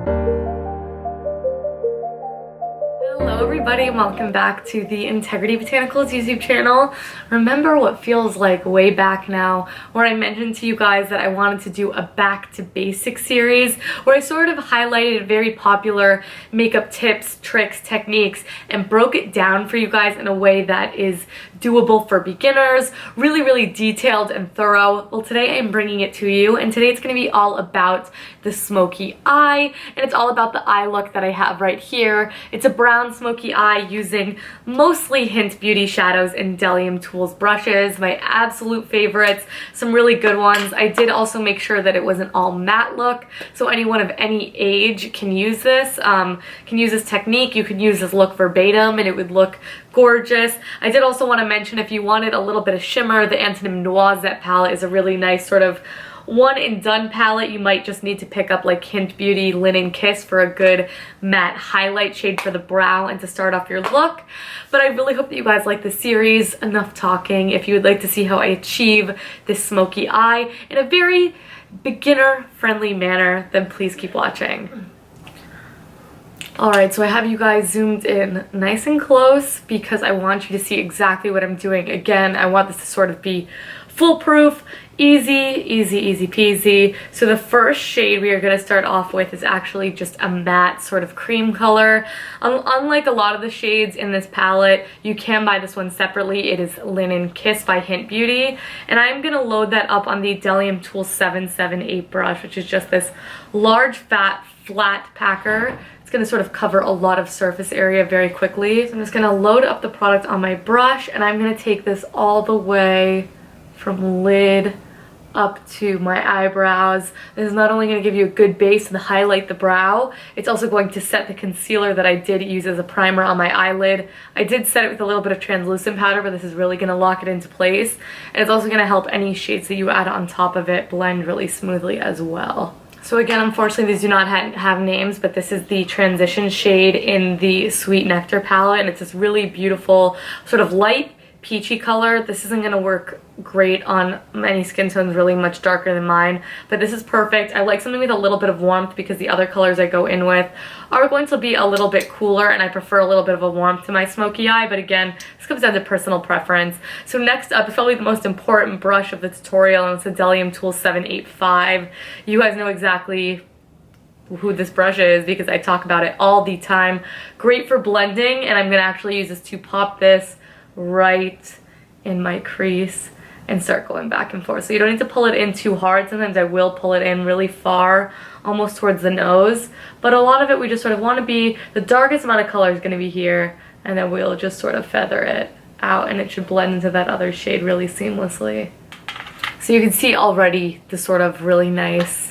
Hello everybody and welcome back to the Integrity Botanicals YouTube channel. Remember what feels like way back now where I mentioned to you guys that I wanted to do a back to basics series where I sort of highlighted very popular makeup tips, tricks, techniques and broke it down for you guys in a way that is doable for beginners, really detailed and thorough. Well, today I'm bringing it to you, and today it's going to be all about the smoky eye, and it's all about the eye look that I have right here. It's a brown smoky eye using mostly Hynt Beauty shadows and Delium Tools brushes, my absolute favorites, some really good ones. I did also make sure that it was an all matte look, so anyone of any age can use this, technique. You could use this look verbatim and it would look gorgeous. I did also want to mention, if you wanted a little bit of shimmer, the Antonym Noisette palette is a really nice sort of one and done palette. You might just need to pick up like Hynt Beauty Linen Kiss for a good matte highlight shade for the brow and to start off your look. But I really hope that you guys like the series. Enough talking. If you would like to see how I achieve this smoky eye in a very beginner friendly manner, then please keep watching. Alright, so I have you guys zoomed in nice and close because I want you to see exactly what I'm doing. Again, I want this to sort of be foolproof, easy peasy. So the first shade we are going to start off with is actually just a matte sort of cream color. Unlike a lot of the shades in this palette, you can buy this one separately. It is Linen Kiss by Hynt Beauty, and I'm going to load that up on the Delium Tools 778 brush, which is just this large fat flat packer. Going to sort of cover a lot of surface area very quickly. So I'm just going to load up the product on my brush, and I'm going to take this all the way from lid up to my eyebrows. This is not only going to give you a good base and highlight the brow, it's also going to set the concealer that I did use as a primer on my eyelid. I did set it with a little bit of translucent powder, but this is really going to lock it into place. And it's also going to help any shades that you add on top of it blend really smoothly as well. So again, unfortunately, these do not have names, but this is the transition shade in the Sweet Nectar palette, and it's this really beautiful sort of light peachy color. This isn't going to work great on any skin tones really much darker than mine, but this is perfect. I like something with a little bit of warmth because the other colors I go in with are going to be a little bit cooler, and I prefer a little bit of a warmth to my smoky eye, but again, this comes down to personal preference. So next up is probably the most important brush of the tutorial, and it's the Delium Tools 785. You guys know exactly who this brush is because I talk about it all the time. Great for blending, and I'm going to actually use this to pop this right in my crease and start going back and forth. So you don't need to pull it in too hard. Sometimes I will pull it in really far, almost towards the nose, but a lot of it we just sort of want to be, the darkest amount of color is going to be here, and then we'll just sort of feather it out, and it should blend into that other shade really seamlessly. So you can see already the sort of really nice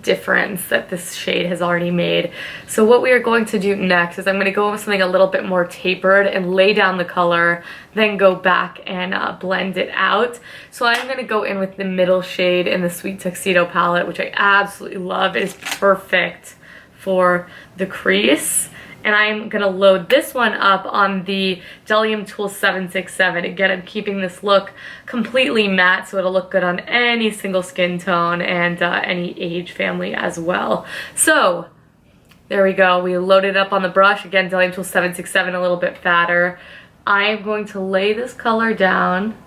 difference that this shade has already made. So what we are going to do next is I'm going to go with something a little bit more tapered and lay down the color, then go back and blend it out. So I'm going to go in with the middle shade in the Sweet Tuxedo palette, which I absolutely love. It is perfect for the crease. And I'm going to load this one up on the Delium Tools 767. Again, I'm keeping this look completely matte, so it'll look good on any single skin tone and any age family as well. So there we go. We loaded up on the brush. Again, Delium Tools 767, a little bit fatter. I am going to lay this color down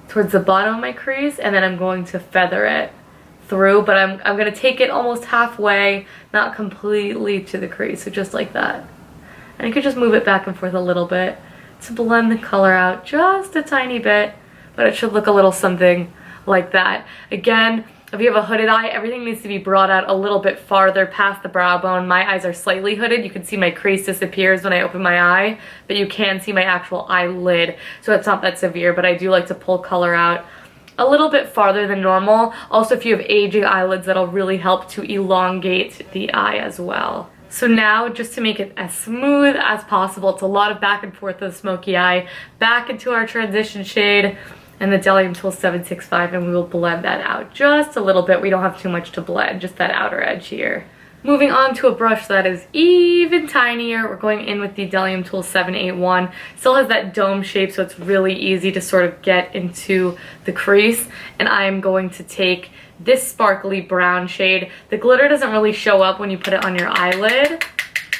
towards the bottom of my crease, and then I'm going to feather it through, but I'm going to take it almost halfway, not completely to the crease, so just like that. And you could just move it back and forth a little bit to blend the color out just a tiny bit, but it should look a little something like that. Again, if you have a hooded eye, everything needs to be brought out a little bit farther past the brow bone. My eyes are slightly hooded. You can see my crease disappears when I open my eye, but you can see my actual eyelid, so it's not that severe, but I do like to pull color out a little bit farther than normal. Also, if you have aging eyelids, that'll really help to elongate the eye as well. So now, just to make it as smooth as possible, it's a lot of back and forth of the smoky eye, back into our transition shade and the Delium Tools 765, and we will blend that out just a little bit. We don't have too much to blend, just that outer edge here. Moving on to a brush that is even tinier, we're going in with the Delium Tools 781. Still has that dome shape, so it's really easy to sort of get into the crease. And I'm going to take this sparkly brown shade. The glitter doesn't really show up when you put it on your eyelid.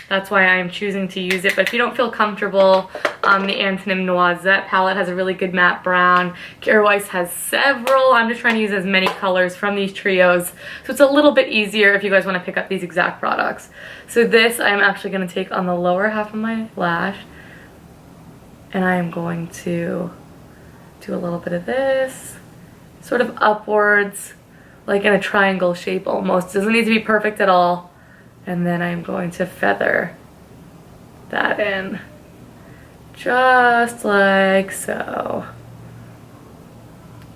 That's why I'm choosing to use it. But if you don't feel comfortable, the Antonym Noisette palette has a really good matte brown. Kjaer Weis has several. I'm just trying to use as many colors from these trios. So it's a little bit easier if you guys want to pick up these exact products. So this I'm actually going to take on the lower half of my lash. And I am going to do a little bit of this, sort of upwards, like in a triangle shape almost. Doesn't need to be perfect at all. And then I'm going to feather that in, just like so.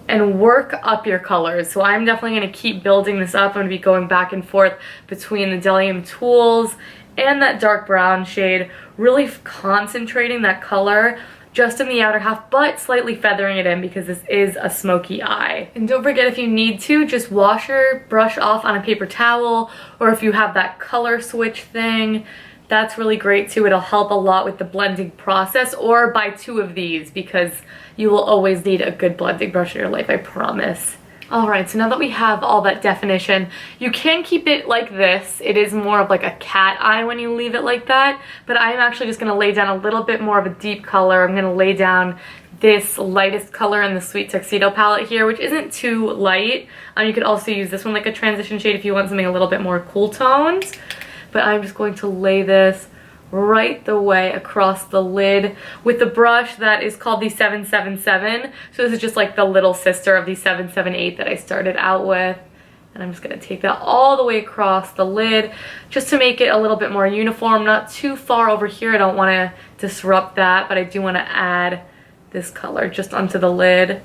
And work up your colors. So I'm definitely going to keep building this up. I'm going to be going back and forth between the Delium Tools and that dark brown shade, really concentrating that color just in the outer half, but slightly feathering it in because this is a smoky eye. And don't forget, if you need to, just wash your brush off on a paper towel, or if you have that color switch thing, that's really great too. It'll help a lot with the blending process, or buy 2 of these because you will always need a good blending brush in your life, I promise. Alright, so now that we have all that definition, you can keep it like this. It is more of like a cat eye when you leave it like that, but I'm actually just going to lay down a little bit more of a deep color. I'm going to lay down this lightest color in the Sweet Tuxedo palette here, which isn't too light. You could also use this one like a transition shade if you want something a little bit more cool toned, but I'm just going to lay this right the way across the lid with the brush that is called the 777. So this is just like the little sister of the 778 that I started out with. And I'm just going to take that all the way across the lid just to make it a little bit more uniform, not too far over here. I don't want to disrupt that, but I do want to add this color just onto the lid.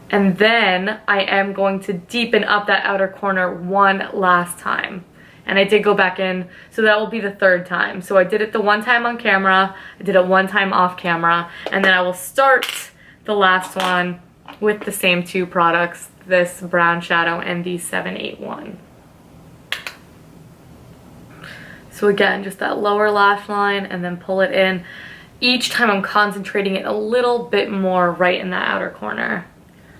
And then I am going to deepen up that outer corner one last time. And I did go back in, so that will be the 3rd time. So I did it the 1 time on camera, I did it 1 time off camera, and then I will start the last one with the same 2 products, this brown shadow and the 781. So again, just that lower lash line and then pull it in. Each time I'm concentrating it a little bit more right in that outer corner.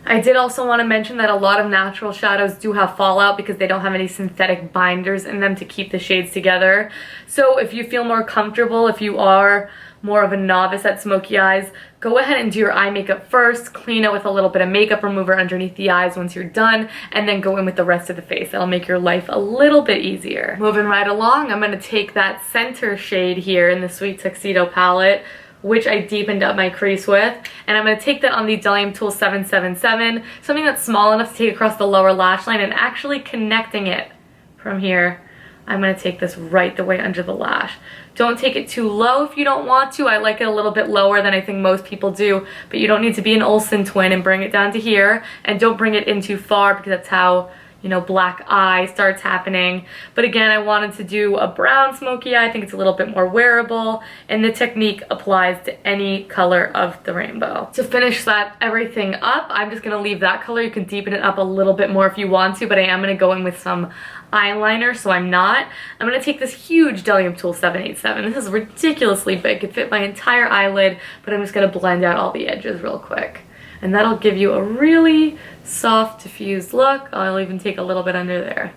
I did also want to mention that a lot of natural shadows do have fallout because they don't have any synthetic binders in them to keep the shades together. So if you feel more comfortable, if you are more of a novice at smoky eyes, go ahead and do your eye makeup first, clean it with a little bit of makeup remover underneath the eyes once you're done, and then go in with the rest of the face. That'll make your life a little bit easier. Moving right along, I'm going to take that center shade here in the Sweet Tuxedo palette, which I deepened up my crease with, and I'm going to take that on the Delium Tool 777, something that's small enough to take across the lower lash line, and actually connecting it from here. I'm going to take this right the way under the lash. Don't take it too low if you don't want to. I like it a little bit lower than I think most people do, but you don't need to be an Olsen twin and bring it down to here, and don't bring it in too far because that's how, you know, black eye starts happening. But again, I wanted to do a brown smoky eye. I think it's a little bit more wearable, and the technique applies to any color of the rainbow. To finish that everything up, I'm just going to leave that color. You can deepen it up a little bit more if you want to, but I am going to go in with some eyeliner, so I'm not. I'm going to take this huge Delium Tool 787. This is ridiculously big. It fit my entire eyelid, but I'm just going to blend out all the edges real quick. And that'll give you a really soft, diffused look. I'll even take a little bit under there.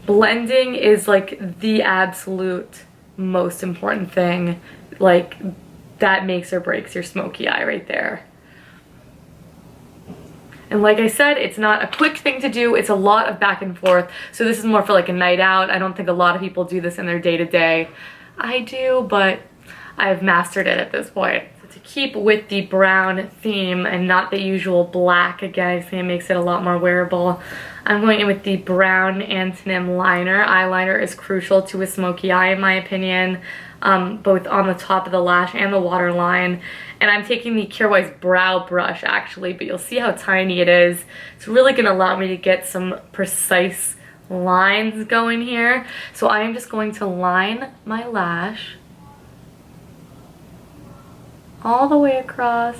Blending is like the absolute most important thing. Like, that makes or breaks your smoky eye right there. And like I said, it's not a quick thing to do. It's a lot of back and forth. So this is more for like a night out. I don't think a lot of people do this in their day-to-day. I do, but I've mastered it at this point. To keep with the brown theme and not the usual black, again, I think it makes it a lot more wearable, I'm going in with the brown Antonym liner. Eyeliner is crucial to a smoky eye in my opinion, both on the top of the lash and the waterline. And I'm taking the Kjaer Weis brow brush actually, but you'll see how tiny it is. It's really going to allow me to get some precise lines going here. So I am just going to line my lash all the way across.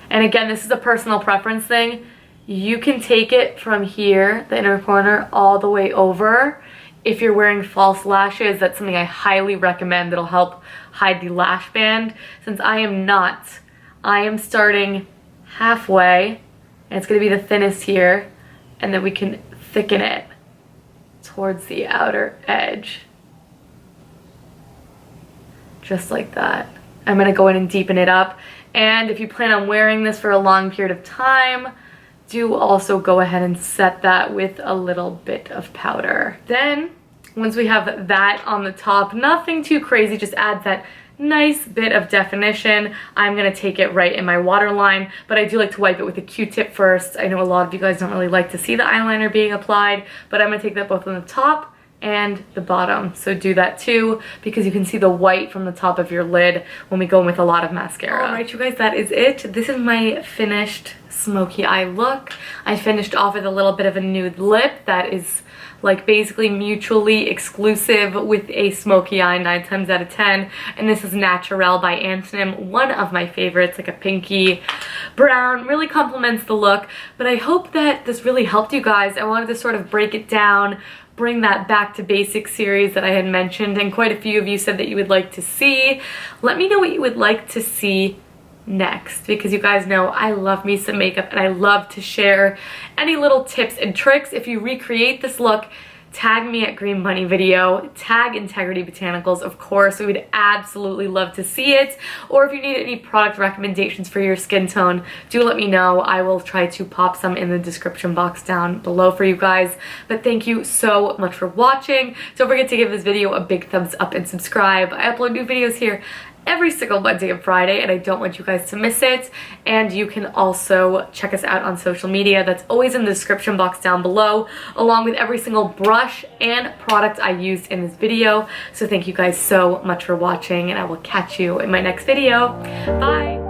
And again, this is a personal preference thing. You can take it from here, the inner corner, all the way over. If you're wearing false lashes, that's something I highly recommend. It'll help hide the lash band. Since I am not, I am starting halfway, and it's going to be the thinnest here, and then we can thicken it towards the outer edge. Just like that. I'm going to go in and deepen it up, and if you plan on wearing this for a long period of time, do also go ahead and set that with a little bit of powder. Then, once we have that on the top, nothing too crazy, just add that nice bit of definition. I'm gonna take it right in my waterline, but I do like to wipe it with a Q-tip first. I know a lot of you guys don't really like to see the eyeliner being applied, but I'm gonna take that both on the top and the bottom. So do that too, because you can see the white from the top of your lid when we go in with a lot of mascara. All right, you guys, that is it. This is my finished smoky eye look. I finished off with a little bit of a nude lip that is like basically mutually exclusive with a smoky eye 9 times out of 10, and this is Naturelle by Antonym, one of my favorites, like a pinky brown, really complements the look. But I hope that this really helped you guys. I wanted to sort of break it down, bring that back to basics series that I had mentioned, and quite a few of you said that you would like to see. Let me know what you would like to see next, because you guys know I love me some makeup and I love to share any little tips and tricks. If you recreate this look, tag me at Green Bunny Video, tag Integrity Botanicals, of course. We would absolutely love to see it. Or if you need any product recommendations for your skin tone, do let me know. I will try to pop some in the description box down below for you guys. But thank you so much for watching. Don't forget to give this video a big thumbs up and subscribe. I upload new videos here every single Monday and Friday, and I don't want you guys to miss it. And you can also check us out on social media. That's always in the description box down below, along with every single brush and product I used in this video. So thank you guys so much for watching, and I will catch you in my next video. Bye!